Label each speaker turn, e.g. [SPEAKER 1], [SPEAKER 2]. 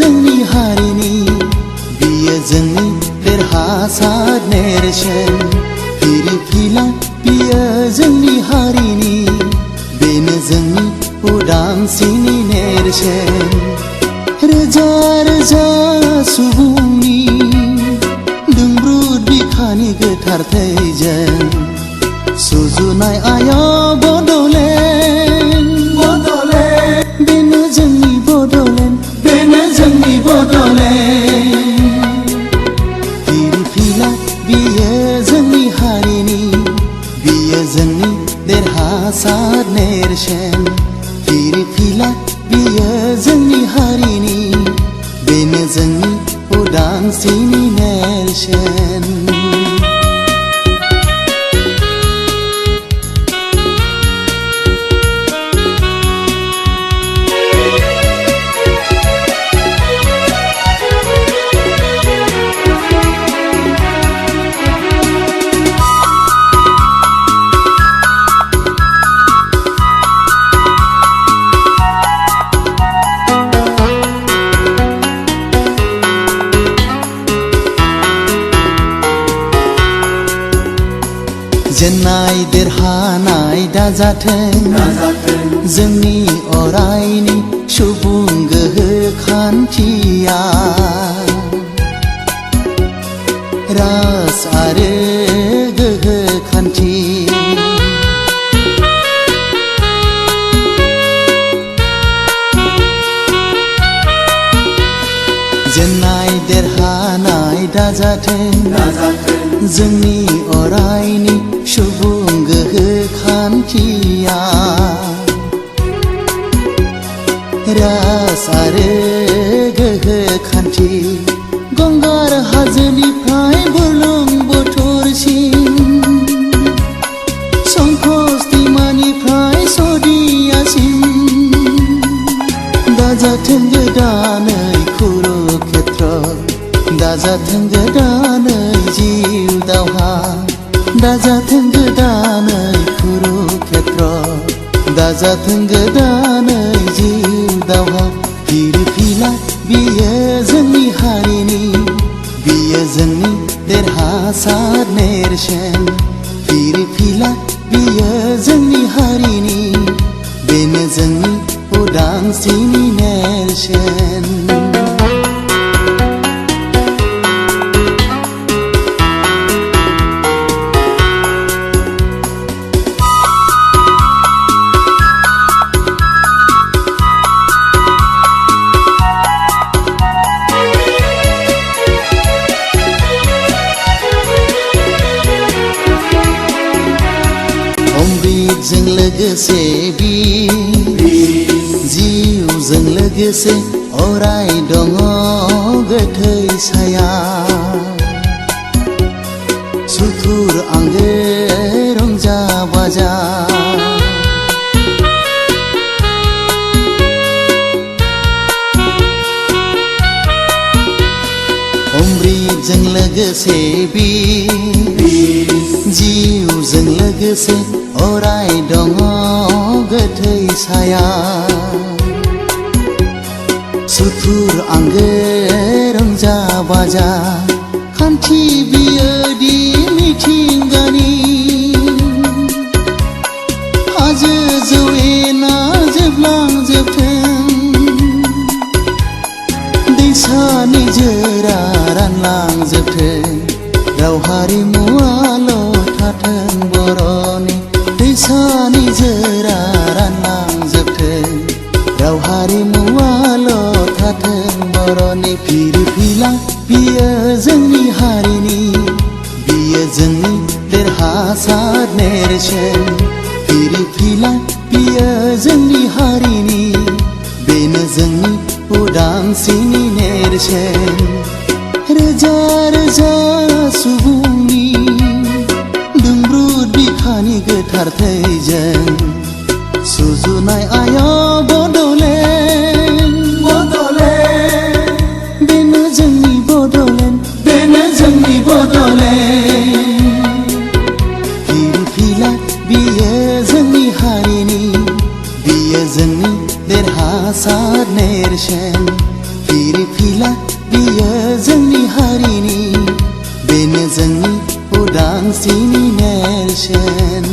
[SPEAKER 1] जोंनि हारिनि बियो जोंनि देरहासार नेरसोन फिरफिला बियो जोंनि हारिनि बेनो जोंनि उदांस्रिनि नेरसोन रोजा रोजा सुबुंनि दुंब्रुद बिखानि गोथार थैजों सुजुनाय आया बड'लेण्ड बेनो जोंनि बड'लेण्ड बेनो जोंनि बड'लेण्ड फिरफिला बियो जोंनि हारिनि बियो जोंनि देरहासार नेरसोन फिरफिला बियो जोंनि हारिनि बेनो जोंनि उदांस्रिनि नेरसोन जेननाय देरहानाय दाजाथों जोंनि अरायनि सुबुं गोहो खान्थिया राज आरो गोहो खान्थि जेननाय देरहानाय दाजाथों जोंनि अरायनि सुबुं गोहो खान्थिया राज आरो गोहो खान्थि गंगार हाजोनिफ्राय बुरलुंबुथुरसिम संकस दैमानिफ्राय सदियासिम दाजाथों गोदानै कुरुक्षेत्र दाजाथों गोदानै जिउ दावहा दाजाथों गोदानै कुरुक्षेत्र दाजाथों गोदानै जिउ दावहा फिरफिला बियो जोंनि हारिनि बियो जोंनि देरहासार नेरसोन फिरफिला बियो जोंनि हारिनि बेनो जोंनि उदांस्रिनि नेरसोन अमृतजों लोगोसे जिउजों लोगोसे अराय दङ गोथै साया सुथुर आंगो रंजा बाजा अमृतजों लोगोसे जिउजों लोगोसे अराय दङ गोथै साया सुथुर आंगो रंजा बाजा खान्थि बियोदि मिथिंगानि हाजो जौयेना जोबलांजोबथों दैसा निजोरा रानलांजोबथों राव हारिमुआल' थाथों बर'नि दैसा निजोरा रानलांजोबथों राव हारिमुआल' थाथों बर'नि फिरफिला बियो जोंनि हारिनि बियो जोंनि देरहासार नेरसोन फिरफिला बियो जोंनि हारिनि बेनो जोंनि उदांस्रिनि नेरसोन रोजा रोजा सुबुंनि दुंब्रुद बिखानि गोथार थैजों सुजुनाय आया बड'लेण्ड बेनो जोंनि बड'लेण्ड बेनो जोंनि बड'लेण्ड फिरफिला बियो जोंनि हारिनि बियो जोंनि देरहासार नेरसोन फिरफिला बियो जोंनि हारिनि बेनो जोंनि उदांस्रिनि नेरसोन